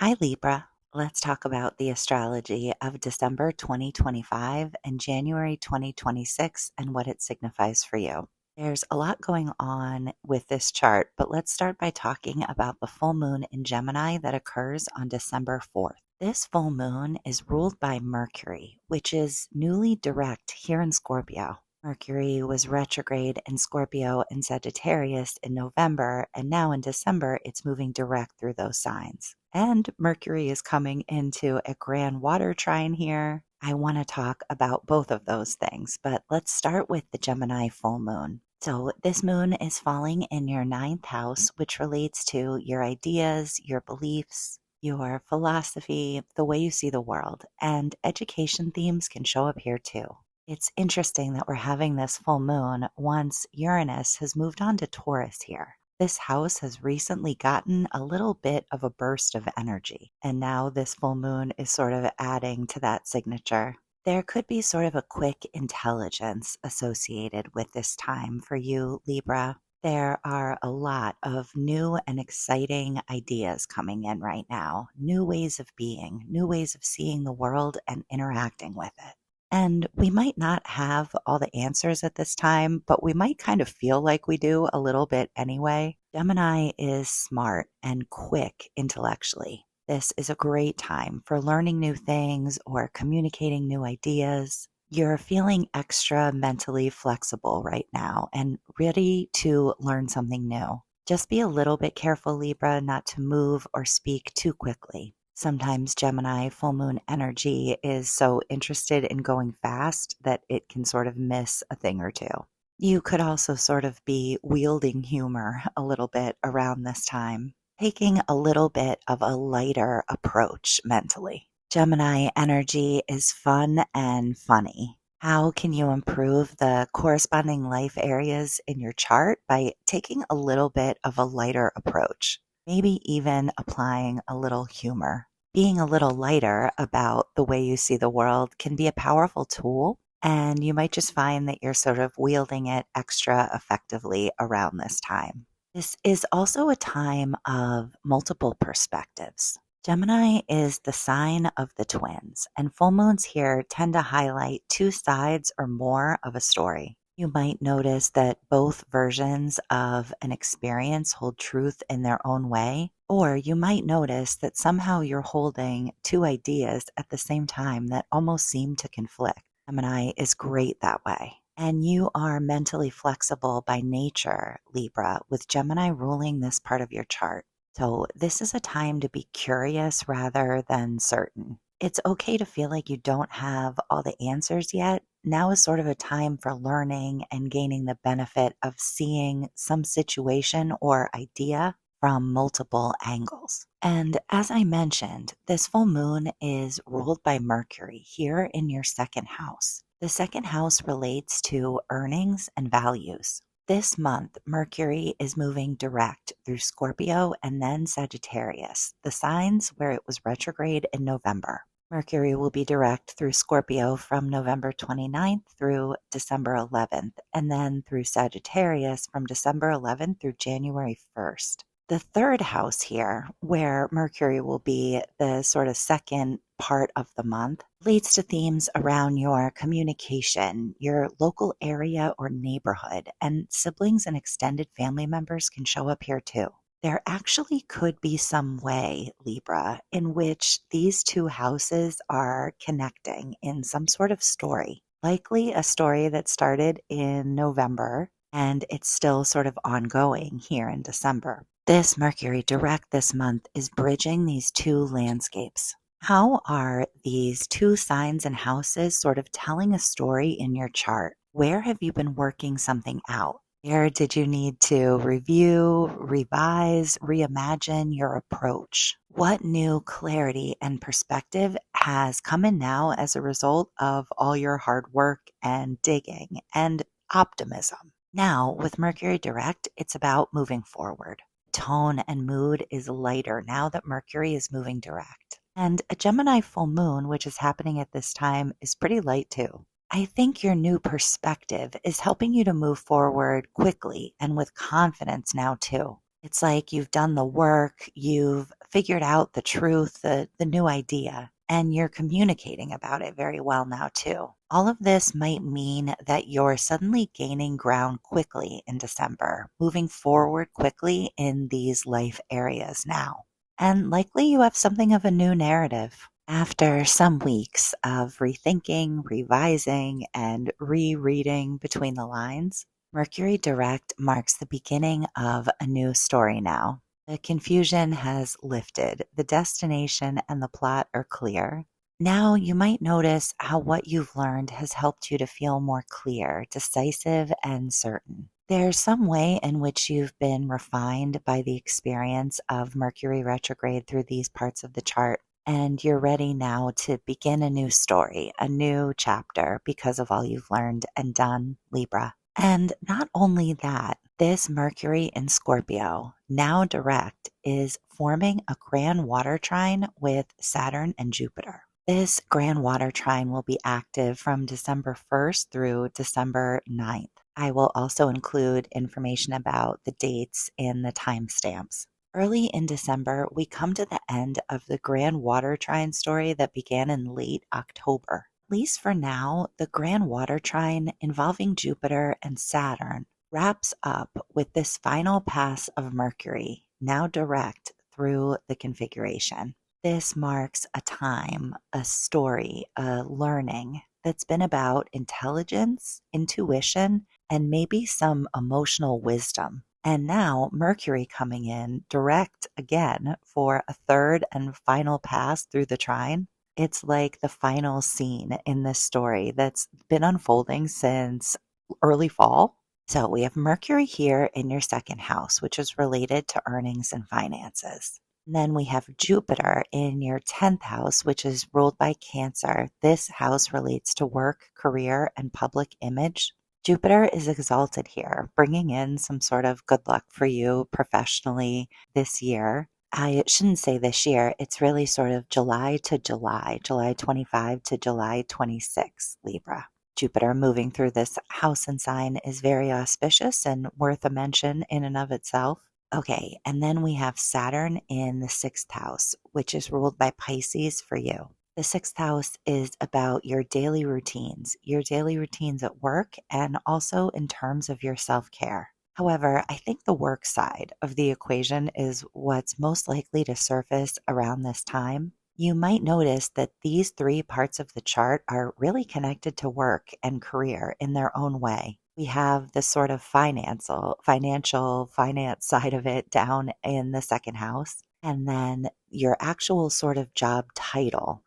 Hi, Libra. Let's talk about the astrology of December 2025 and January 2026 and what it signifies for you. There's a lot going on with this chart, but let's start by talking about the full moon in Gemini that occurs on December 4th. This full moon is ruled by Mercury, which is newly direct here in Scorpio. Mercury was retrograde in Scorpio and Sagittarius in November, and now in December it's moving direct through those signs. And Mercury is coming into a grand water trine here. I want to talk about both of those things, but let's start with the Gemini full moon. So this moon is falling in your ninth house, which relates to your ideas, your beliefs, your philosophy, the way you see the world, and education themes can show up here too. It's interesting that we're having this full moon once Uranus has moved on to Taurus here. This house has recently gotten a little bit of a burst of energy, and now this full moon is sort of adding to that signature. There could be sort of a quick intelligence associated with this time for you, Libra. There are a lot of new and exciting ideas coming in right now, new ways of being, new ways of seeing the world and interacting with it. And we might not have all the answers at this time, but we might kind of feel like we do a little bit anyway. Gemini is smart and quick intellectually. This is a great time for learning new things or communicating new ideas. You're feeling extra mentally flexible right now and ready to learn something new. Just be a little bit careful, Libra, not to move or speak too quickly. Sometimes Gemini full moon energy is so interested in going fast that it can sort of miss a thing or two. You could also sort of be wielding humor a little bit around this time, taking a little bit of a lighter approach mentally. Gemini energy is fun and funny. How can you improve the corresponding life areas in your chart? By taking a little bit of a lighter approach, maybe even applying a little humor. Being a little lighter about the way you see the world can be a powerful tool, and you might just find that you're sort of wielding it extra effectively around this time. This is also a time of multiple perspectives. Gemini is the sign of the twins, and full moons here tend to highlight two sides or more of a story. You might notice that both versions of an experience hold truth in their own way, or you might notice that somehow you're holding two ideas at the same time that almost seem to conflict. Gemini is great that way. And you are mentally flexible by nature, Libra, with Gemini ruling this part of your chart. So this is a time to be curious rather than certain. It's okay to feel like you don't have all the answers yet. Now is sort of a time for learning and gaining the benefit of seeing some situation or idea from multiple angles. And as I mentioned, this full moon is ruled by Mercury here in your second house. The second house relates to earnings and values. This month, Mercury is moving direct through Scorpio and then Sagittarius, the signs where it was retrograde in November. Mercury will be direct through Scorpio from November 29th through December 11th, and then through Sagittarius from December 11th through January 1st. The third house here, where Mercury will be the sort of second part of the month, leads to themes around your communication, your local area or neighborhood, and siblings and extended family members can show up here too. There actually could be some way, Libra, in which these two houses are connecting in some sort of story, likely a story that started in November and it's still sort of ongoing here in December. This Mercury direct this month is bridging these two landscapes. How are these two signs and houses sort of telling a story in your chart? Where have you been working something out? Where did you need to review, revise, reimagine your approach? What new clarity and perspective has come in now as a result of all your hard work and digging and optimism? Now, with Mercury direct, it's about moving forward. Tone and mood is lighter now that Mercury is moving direct. And a Gemini full moon, which is happening at this time, is pretty light too. I think your new perspective is helping you to move forward quickly and with confidence now too. It's like you've done the work, you've figured out the truth, the new idea, and you're communicating about it very well now too. All of this might mean that you're suddenly gaining ground quickly in December, moving forward quickly in these life areas now. And likely you have something of a new narrative. After some weeks of rethinking, revising, and rereading between the lines, Mercury direct marks the beginning of a new story now. The confusion has lifted, the destination and the plot are clear. Now you might notice how what you've learned has helped you to feel more clear, decisive, and certain. There's some way in which you've been refined by the experience of Mercury retrograde through these parts of the chart, and you're ready now to begin a new story, a new chapter because of all you've learned and done, Libra. And not only that, this Mercury in Scorpio, now direct, is forming a grand water trine with Saturn and Jupiter. This grand water trine will be active from December 1st through December 9th. I will also include information about the dates and the timestamps. Early in December, we come to the end of the grand water trine story that began in late October. At least for now, the grand water trine involving Jupiter and Saturn wraps up with this final pass of Mercury, now direct through the configuration. This marks a time, a story, a learning that's been about intelligence, intuition, and maybe some emotional wisdom. And now Mercury coming in direct again for a third and final pass through the trine. It's like the final scene in this story that's been unfolding since early fall. So we have Mercury here in your second house, which is related to earnings and finances. And then we have Jupiter in your 10th house, which is ruled by Cancer. This house relates to work, career, and public image. Jupiter is exalted here, bringing in some sort of good luck for you professionally this year. I shouldn't say this year, it's really sort of July to July, July 25 to July 26, Libra. Jupiter moving through this house and sign is very auspicious and worth a mention in and of itself. Okay, and then we have Saturn in the 6th house, which is ruled by Pisces for you. The 6th house is about your daily routines at work, and also in terms of your self-care. However, I think the work side of the equation is what's most likely to surface around this time. You might notice that these three parts of the chart are really connected to work and career in their own way. We have the sort of finance side of it down in the 2nd house, and then your actual sort of job title,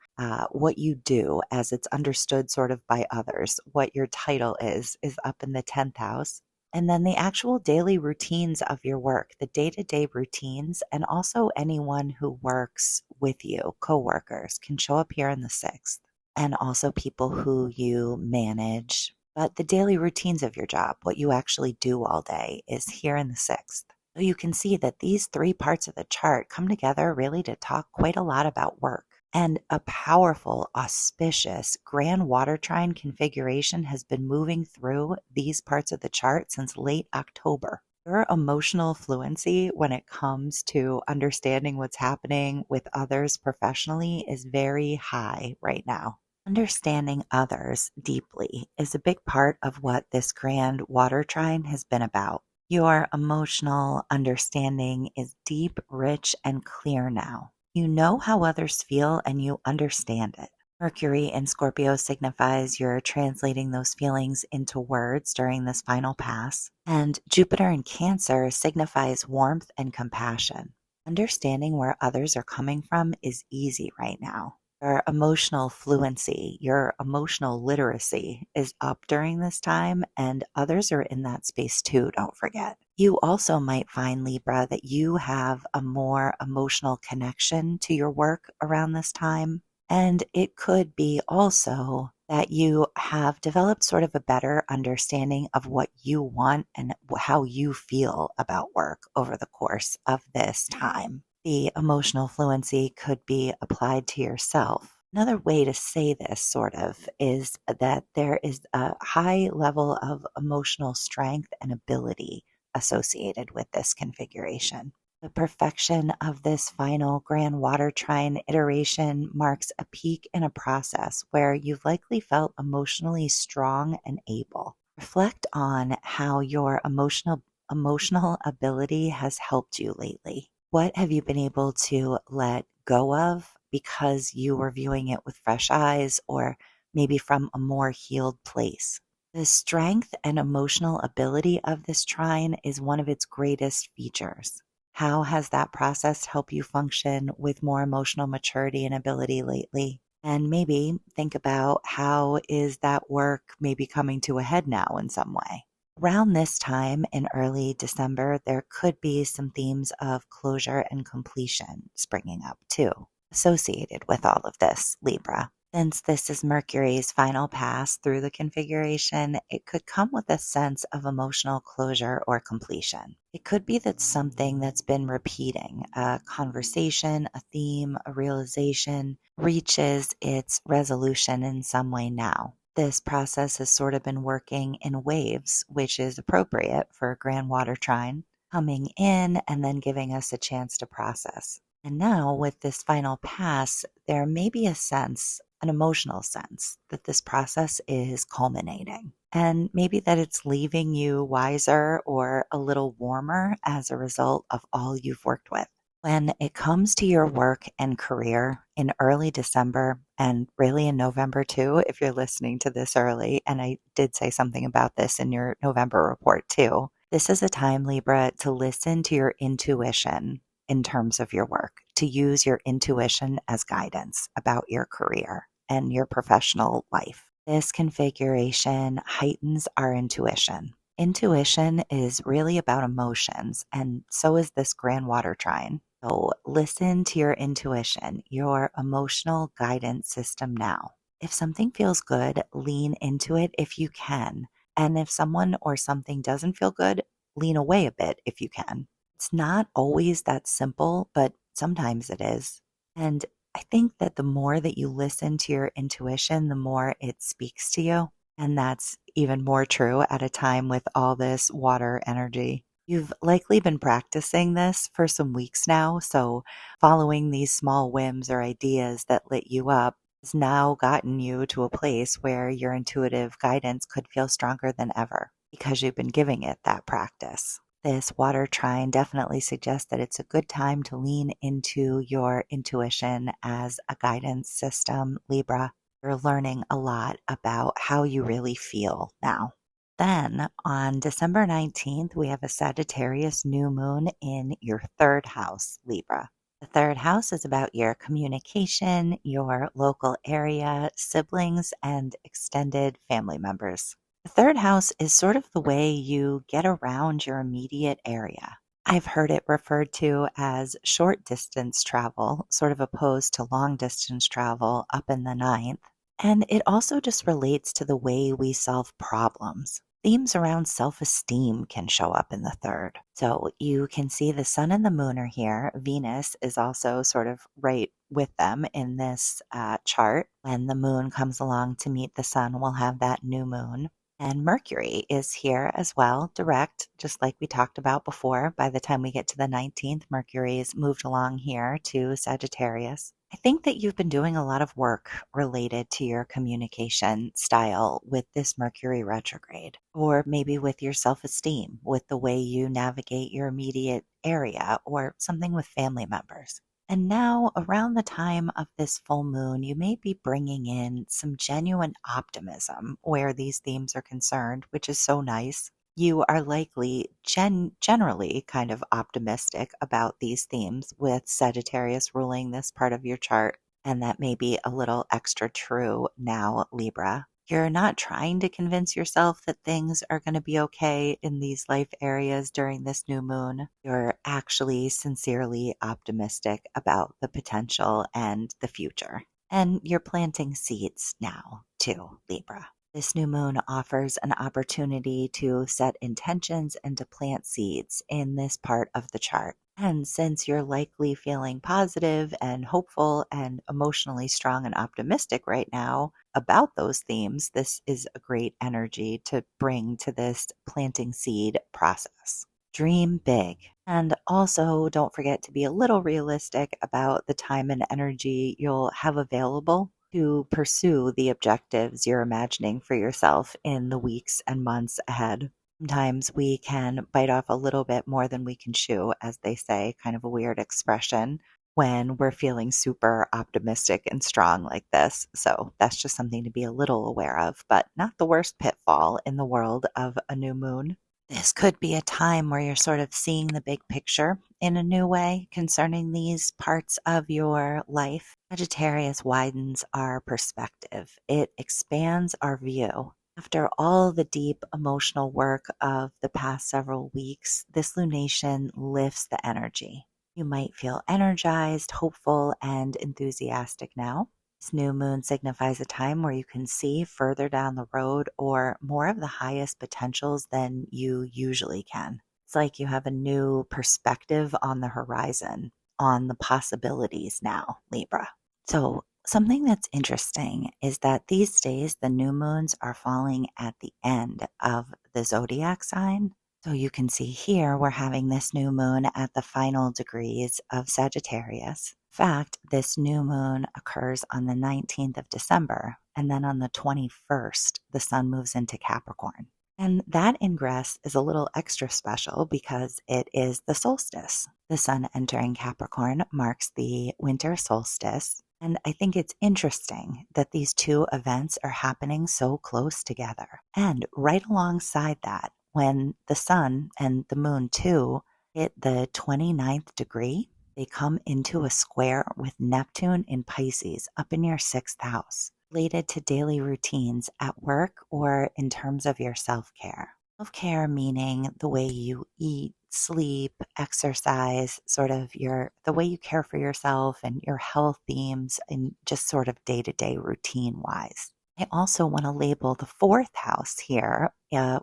what you do as it's understood sort of by others, what your title is up in the 10th house. And then the actual daily routines of your work, the day-to-day routines, and also anyone who works with you, coworkers, can show up here in the 6th, and also people who you manage. But the daily routines of your job, what you actually do all day, is here in the 6th. So you can see that these three parts of the chart come together really to talk quite a lot about work. And a powerful, auspicious grand water trine configuration has been moving through these parts of the chart since late October. Your emotional fluency when it comes to understanding what's happening with others professionally is very high right now. Understanding others deeply is a big part of what this grand water trine has been about. Your emotional understanding is deep, rich, and clear now. You know how others feel and you understand it. Mercury in Scorpio signifies you're translating those feelings into words during this final pass. And Jupiter in Cancer signifies warmth and compassion. Understanding where others are coming from is easy right now. Your emotional fluency, your emotional literacy is up during this time, and others are in that space too, don't forget. You also might find, Libra, that you have a more emotional connection to your work around this time. And it could be also that you have developed sort of a better understanding of what you want and how you feel about work over the course of this time. The emotional fluency could be applied to yourself. Another way to say this sort of is that there is a high level of emotional strength and ability associated with this configuration. The perfection of this final grand water trine iteration marks a peak in a process where you've likely felt emotionally strong and able. Reflect on how your emotional ability has helped you lately. What have you been able to let go of because you were viewing it with fresh eyes or maybe from a more healed place? The strength and emotional ability of this trine is one of its greatest features. How has that process helped you function with more emotional maturity and ability lately? And maybe think about how is that work maybe coming to a head now in some way? Around this time in early December, there could be some themes of closure and completion springing up too, associated with all of this, Libra. Since this is Mercury's final pass through the configuration, it could come with a sense of emotional closure or completion. It could be that something that's been repeating, a conversation, a theme, a realization, reaches its resolution in some way now. This process has sort of been working in waves, which is appropriate for a grand water trine, coming in and then giving us a chance to process. And now, with this final pass, there may be a sense, an emotional sense, that this process is culminating. And maybe that it's leaving you wiser or a little warmer as a result of all you've worked with. When it comes to your work and career in early December, and really in November too, if you're listening to this early, and I did say something about this in your November report too, this is a time, Libra, to listen to your intuition in terms of your work, to use your intuition as guidance about your career and your professional life. This configuration heightens our intuition. Intuition is really about emotions, and so is this grand water trine. So listen to your intuition, your emotional guidance system now. If something feels good, lean into it if you can. And if someone or something doesn't feel good, lean away a bit if you can. It's not always that simple, but sometimes it is. And I think that the more that you listen to your intuition, the more it speaks to you. And that's even more true at a time with all this water energy. You've likely been practicing this for some weeks now, so following these small whims or ideas that lit you up has now gotten you to a place where your intuitive guidance could feel stronger than ever because you've been giving it that practice. This water trine definitely suggests that it's a good time to lean into your intuition as a guidance system, Libra. You're learning a lot about how you really feel now. Then on December 19th, we have a Sagittarius new moon in your third house, Libra. The third house is about your communication, your local area, siblings, and extended family members. The third house is sort of the way you get around your immediate area. I've heard it referred to as short distance travel, sort of opposed to long distance travel up in the ninth. And it also just relates to the way we solve problems. Themes around self-esteem can show up in the third. So you can see the sun and the moon are here. Venus is also sort of right with them in this chart. When the moon comes along to meet the sun, we'll have that new moon. And Mercury is here as well, direct, just like we talked about before. By the time we get to the 19th, Mercury is moved along here to Sagittarius. I think that you've been doing a lot of work related to your communication style with this Mercury retrograde, or maybe with your self-esteem, with the way you navigate your immediate area, or something with family members. And now, around the time of this full moon, you may be bringing in some genuine optimism where these themes are concerned, which is so nice. You are likely generally kind of optimistic about these themes with Sagittarius ruling this part of your chart, and that may be a little extra true now, Libra. You're not trying to convince yourself that things are going to be okay in these life areas during this new moon. You're actually sincerely optimistic about the potential and the future. And you're planting seeds now, too, Libra. This new moon offers an opportunity to set intentions and to plant seeds in this part of the chart. And since you're likely feeling positive and hopeful and emotionally strong and optimistic right now about those themes, this is a great energy to bring to this planting seed process. Dream big. And also, don't forget to be a little realistic about the time and energy you'll have available to pursue the objectives you're imagining for yourself in the weeks and months ahead. Sometimes we can bite off a little bit more than we can chew, as they say, kind of a weird expression when we're feeling super optimistic and strong like this. So that's just something to be a little aware of, but not the worst pitfall in the world of a new moon. This could be a time where you're sort of seeing the big picture in a new way concerning these parts of your life. Sagittarius widens our perspective, it expands our view. After all the deep emotional work of the past several weeks, this lunation lifts the energy. You might feel energized, hopeful, and enthusiastic now. This new moon signifies a time where you can see further down the road or more of the highest potentials than you usually can. It's like you have a new perspective on the horizon, on the possibilities now, Libra. So, something that's interesting is that these days the new moons are falling at the end of the zodiac sign. So you can see here we're having this new moon at the final degrees of Sagittarius. In fact, this new moon occurs on the 19th of December, and then on the 21st, the sun moves into Capricorn. And that ingress is a little extra special because it is the solstice. The sun entering Capricorn marks the winter solstice. And I think it's interesting that these two events are happening so close together. And right alongside that, when the sun and the moon too hit the 29th degree, they come into a square with Neptune in Pisces up in your sixth house, related to daily routines at work or in terms of your self-care. Self-care meaning the way you eat, sleep, exercise, sort of the way you care for yourself and your health themes and just sort of day-to-day routine wise. I also want to label the fourth house here,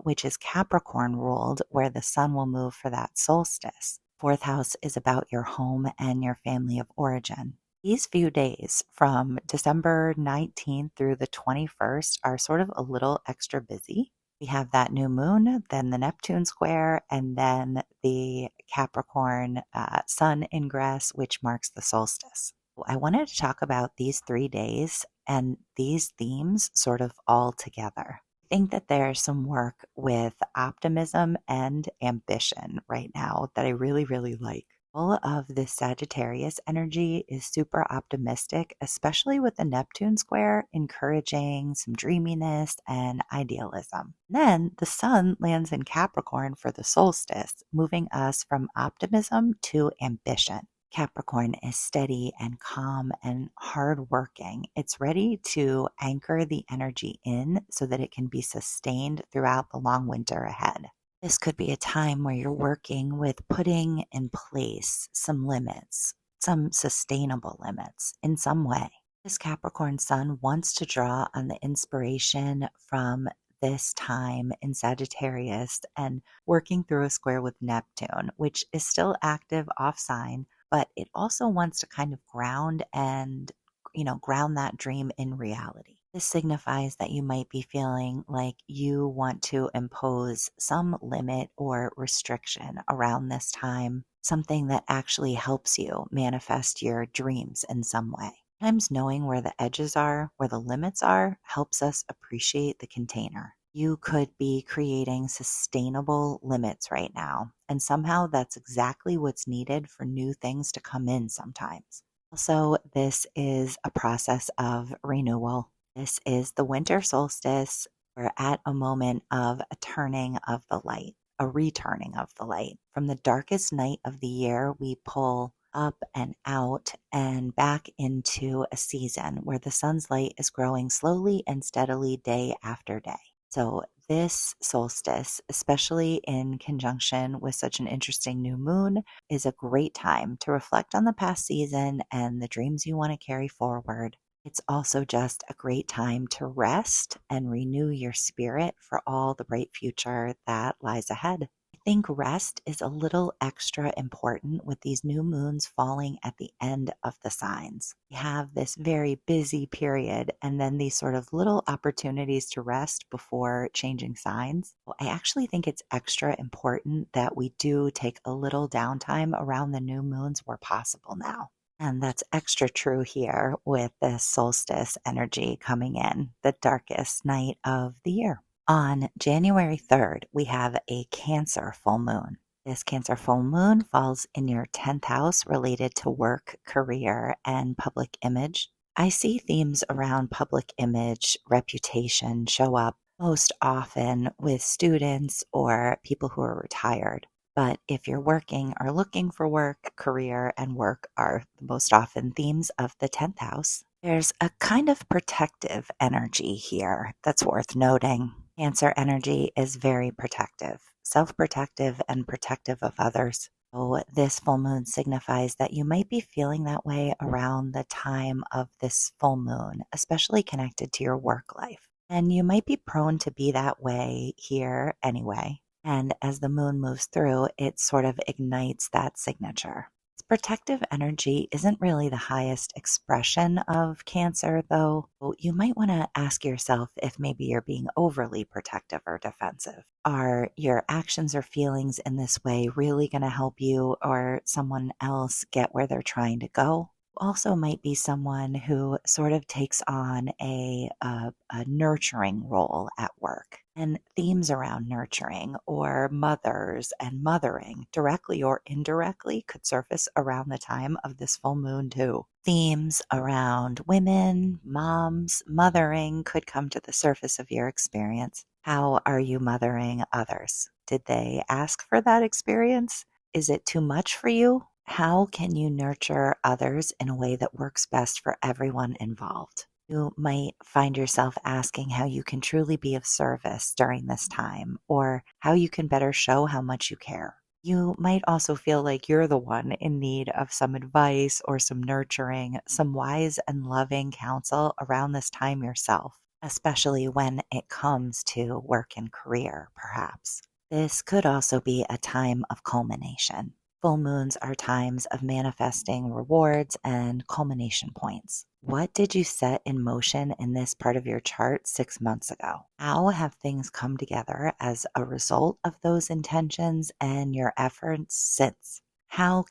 which is Capricorn ruled, where the sun will move for that solstice. Fourth house is about your home and your family of origin. These few days from December 19th through the 21st are sort of a little extra busy. We have that new moon, then the Neptune square, and then the Capricorn sun ingress, which marks the solstice. I wanted to talk about these 3 days and these themes sort of all together. I think that there's some work with optimism and ambition right now that I really, really like. All of this Sagittarius energy is super optimistic, especially with the Neptune square, encouraging some dreaminess and idealism. Then the sun lands in Capricorn for the solstice, moving us from optimism to ambition. Capricorn is steady and calm and hardworking. It's ready to anchor the energy in so that it can be sustained throughout the long winter ahead. This could be a time where you're working with putting in place some limits, some sustainable limits in some way. This Capricorn sun wants to draw on the inspiration from this time in Sagittarius and working through a square with Neptune, which is still active off sign, but it also wants to kind of ground that dream in reality. This signifies that you might be feeling like you want to impose some limit or restriction around this time, something that actually helps you manifest your dreams in some way. Sometimes knowing where the edges are, where the limits are, helps us appreciate the container. You could be creating sustainable limits right now, and somehow that's exactly what's needed for new things to come in sometimes. Also, this is a process of renewal. This is the winter solstice. We're at a moment of a turning of the light, a returning of the light. From the darkest night of the year, we pull up and out and back into a season where the sun's light is growing slowly and steadily day after day. So this solstice, especially in conjunction with such an interesting new moon, is a great time to reflect on the past season and the dreams you want to carry forward. It's also just a great time to rest and renew your spirit for all the bright future that lies ahead. I think rest is a little extra important with these new moons falling at the end of the signs. We have this very busy period and then these sort of little opportunities to rest before changing signs. Well, I actually think it's extra important that we do take a little downtime around the new moons where possible now. And that's extra true here with the solstice energy coming in, the darkest night of the year. On January 3rd, we have a Cancer full moon. This Cancer full moon falls in your 10th house related to work, career, and public image. I see themes around public image, reputation show up most often with students or people who are retired. But if you're working or looking for work, career and work are the most often themes of the 10th house. There's a kind of protective energy here that's worth noting. Cancer energy is very protective, self-protective and protective of others. So this full moon signifies that you might be feeling that way around the time of this full moon, especially connected to your work life. And you might be prone to be that way here anyway. And as the moon moves through, it sort of ignites that signature. This protective energy isn't really the highest expression of Cancer, though. You might want to ask yourself if maybe you're being overly protective or defensive. Are your actions or feelings in this way really going to help you or someone else get where they're trying to go? Also might be someone who sort of takes on a nurturing role at work. And themes around nurturing or mothers and mothering, directly or indirectly, could surface around the time of this full moon too. Themes around women, moms, mothering could come to the surface of your experience. How are you mothering others? Did they ask for that experience? Is it too much for you? How can you nurture others in a way that works best for everyone involved? You might find yourself asking how you can truly be of service during this time, or how you can better show how much you care. You might also feel like you're the one in need of some advice or some nurturing, some wise and loving counsel around this time yourself, especially when it comes to work and career, perhaps. This could also be a time of culmination. Full moons are times of manifesting rewards and culmination points. What did you set in motion in this part of your chart 6 months ago? How have things come together as a result of those intentions and your efforts since? How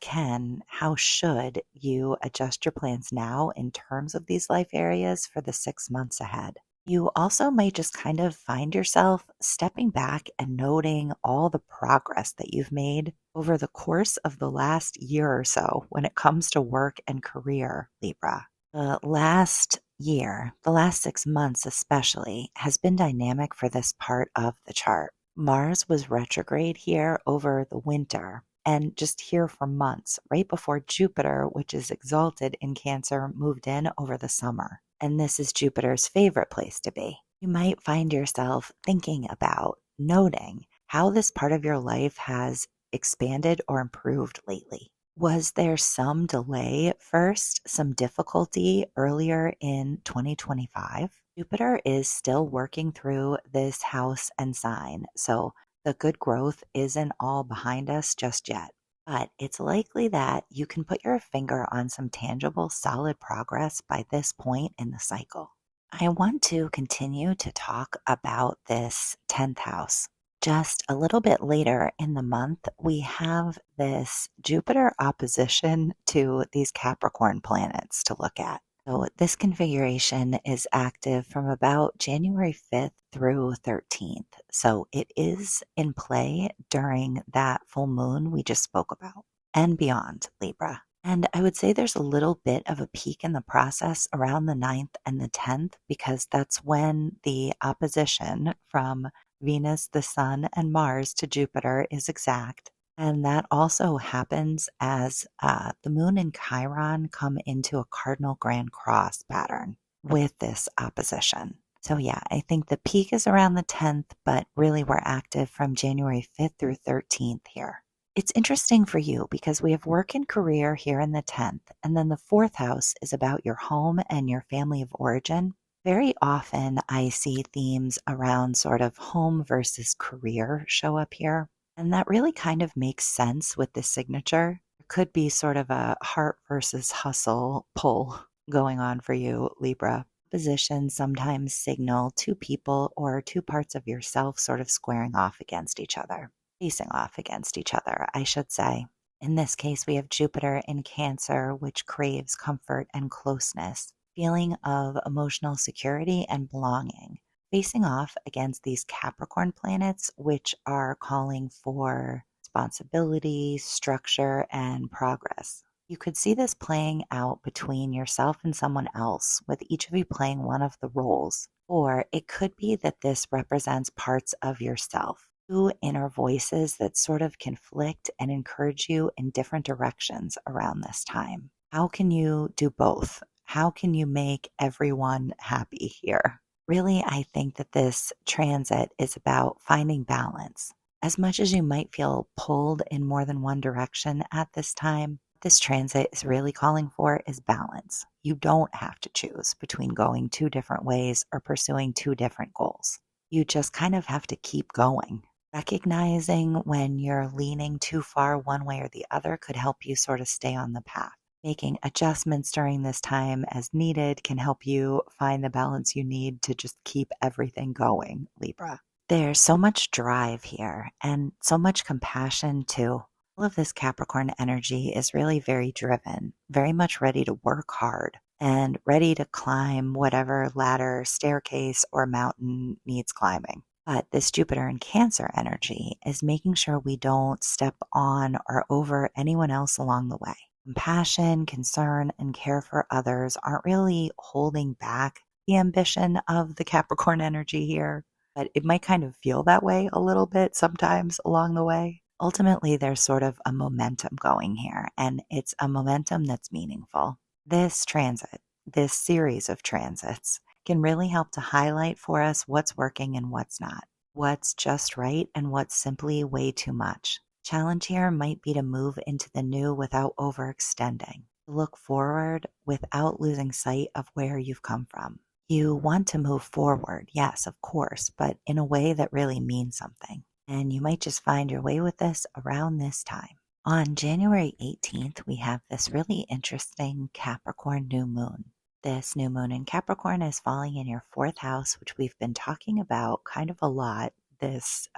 should you adjust your plans now in terms of these life areas for the 6 months ahead? You also might just kind of find yourself stepping back and noting all the progress that you've made over the course of the last year or so when it comes to work and career, Libra. The last year, the last 6 months especially, has been dynamic for this part of the chart. Mars was retrograde here over the winter and just here for months, right before Jupiter, which is exalted in Cancer, moved in over the summer. And this is Jupiter's favorite place to be. You might find yourself thinking about, noting how this part of your life has expanded or improved lately. Was there some delay at first, some difficulty earlier in 2025? Jupiter is still working through this house and sign, so the good growth isn't all behind us just yet. But it's likely that you can put your finger on some tangible, solid progress by this point in the cycle. I want to continue to talk about this 10th house. Just a little bit later in the month, we have this Jupiter opposition to these Capricorn planets to look at. So this configuration is active from about January 5th through 13th. So it is in play during that full moon we just spoke about and beyond, Libra. And I would say there's a little bit of a peak in the process around the 9th and the 10th because that's when the opposition from Venus, the Sun, and Mars to Jupiter is exact. And that also happens as the moon and Chiron come into a cardinal grand cross pattern with this opposition. So yeah, I think the peak is around the 10th, but really we're active from January 5th through 13th here. It's interesting for you because we have work and career here in the 10th, and then the 4th house is about your home and your family of origin. Very often I see themes around sort of home versus career show up here. And that really kind of makes sense with this signature. It could be sort of a heart versus hustle pull going on for you, Libra. Positions sometimes signal two people or two parts of yourself sort of squaring off against each other, facing off against each other, I should say. In this case, we have Jupiter in Cancer, which craves comfort and closeness, feeling of emotional security and belonging, facing off against these Capricorn planets, which are calling for responsibility, structure, and progress. You could see this playing out between yourself and someone else, with each of you playing one of the roles. Or it could be that this represents parts of yourself, two inner voices that sort of conflict and encourage you in different directions around this time. How can you do both? How can you make everyone happy here? Really, I think that this transit is about finding balance. As much as you might feel pulled in more than one direction at this time, this transit is really calling for is balance. You don't have to choose between going two different ways or pursuing two different goals. You just kind of have to keep going. Recognizing when you're leaning too far one way or the other could help you sort of stay on the path. Making adjustments during this time as needed can help you find the balance you need to just keep everything going, Libra. There's so much drive here and so much compassion too. All of this Capricorn energy is really very driven, very much ready to work hard and ready to climb whatever ladder, staircase, or mountain needs climbing. But this Jupiter in Cancer energy is making sure we don't step on or over anyone else along the way. Compassion, concern, and care for others aren't really holding back the ambition of the Capricorn energy here, but it might kind of feel that way a little bit sometimes along the way. Ultimately, there's sort of a momentum going here, and it's a momentum that's meaningful. This transit, this series of transits, can really help to highlight for us what's working and what's not, what's just right and what's simply way too much. Challenge here might be to move into the new without overextending, to look forward without losing sight of where you've come from. You want to move forward, yes, of course, but in a way that really means something. And you might just find your way with this around this time. On January 18th, we have this really interesting Capricorn new moon. This new moon in Capricorn is falling in your fourth house, which we've been talking about kind of a lot this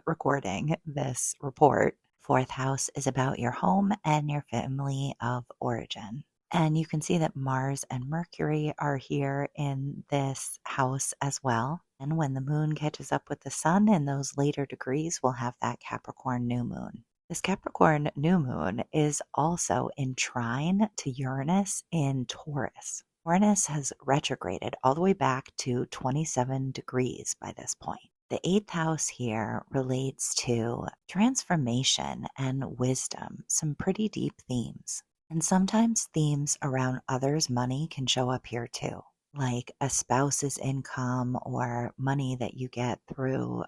recording, this report. Fourth house is about your home and your family of origin. And you can see that Mars and Mercury are here in this house as well. And when the moon catches up with the sun in those later degrees, we'll have that Capricorn new moon. This Capricorn new moon is also in trine to Uranus in Taurus. Uranus has retrograded all the way back to 27 degrees by this point. The eighth house here relates to transformation and wisdom, some pretty deep themes. And sometimes themes around others' money can show up here too, like a spouse's income or money that you get through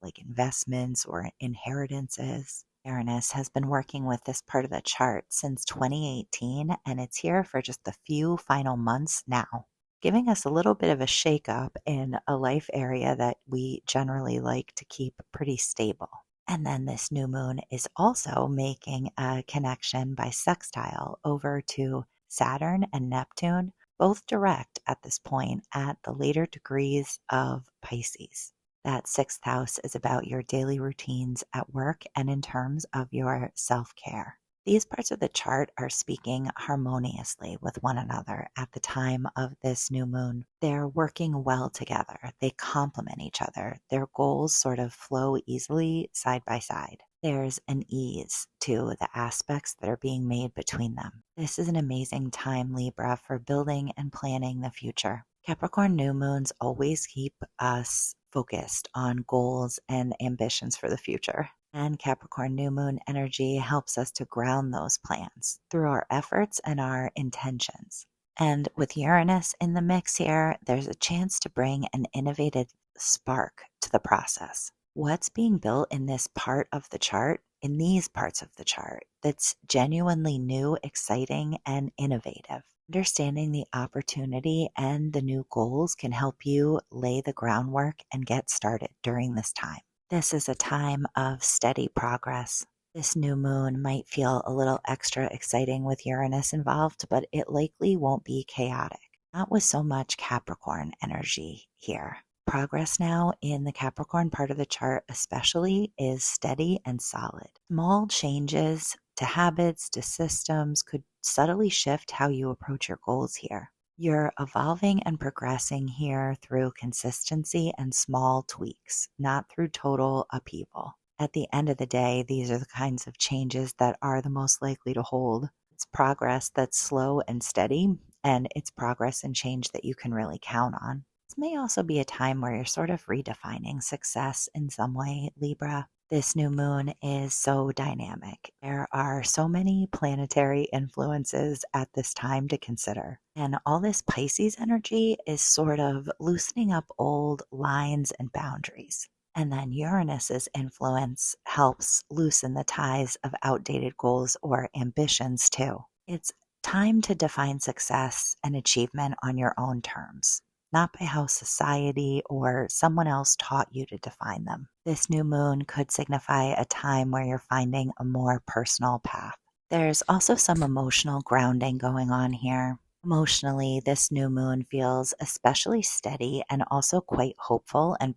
like investments or inheritances. Uranus has been working with this part of the chart since 2018, and it's here for just the few final months now, giving us a little bit of a shakeup in a life area that we generally like to keep pretty stable. And then this new moon is also making a connection by sextile over to Saturn and Neptune, both direct at this point at the later degrees of Pisces. That sixth house is about your daily routines at work and in terms of your self-care. These parts of the chart are speaking harmoniously with one another at the time of this new moon. They're working well together. They complement each other. Their goals sort of flow easily side by side. There's an ease to the aspects that are being made between them. This is an amazing time, Libra, for building and planning the future. Capricorn new moons always keep us focused on goals and ambitions for the future. And Capricorn new moon energy helps us to ground those plans through our efforts and our intentions. And with Uranus in the mix here, there's a chance to bring an innovative spark to the process. What's being built in this part of the chart, in these parts of the chart, that's genuinely new, exciting, and innovative? Understanding the opportunity and the new goals can help you lay the groundwork and get started during this time. This is a time of steady progress. This new moon might feel a little extra exciting with Uranus involved, but it likely won't be chaotic. Not with so much Capricorn energy here. Progress now in the Capricorn part of the chart, especially, is steady and solid. Small changes to habits, to systems could subtly shift how you approach your goals here. You're evolving and progressing here through consistency and small tweaks, not through total upheaval. At the end of the day, these are the kinds of changes that are the most likely to hold. It's progress that's slow and steady, and it's progress and change that you can really count on. This may also be a time where you're sort of redefining success in some way, Libra. This new moon is so dynamic. There are so many planetary influences at this time to consider. And all this Pisces energy is sort of loosening up old lines and boundaries. And then Uranus's influence helps loosen the ties of outdated goals or ambitions too. It's time to define success and achievement on your own terms, not by how society or someone else taught you to define them. This new moon could signify a time where you're finding a more personal path. There's also some emotional grounding going on here. Emotionally, this new moon feels especially steady and also quite hopeful and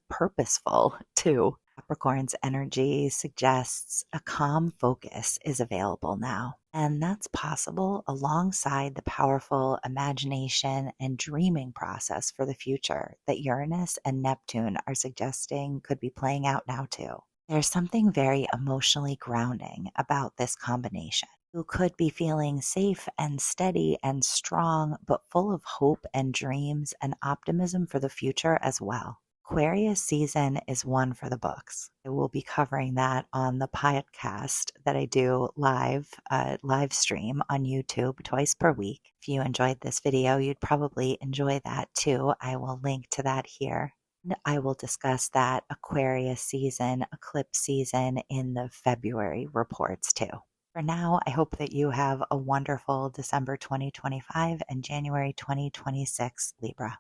purposeful too. Capricorn's energy suggests a calm focus is available now, and that's possible alongside the powerful imagination and dreaming process for the future that Uranus and Neptune are suggesting could be playing out now too. There's something very emotionally grounding about this combination. You could be feeling safe and steady and strong, but full of hope and dreams and optimism for the future as well. Aquarius season is one for the books. I will be covering that on the podcast that I do live stream on YouTube twice per week. If you enjoyed this video, you'd probably enjoy that too. I will link to that here. I will discuss that Aquarius season, eclipse season in the February reports too. For now, I hope that you have a wonderful December 2025 and January 2026, Libra.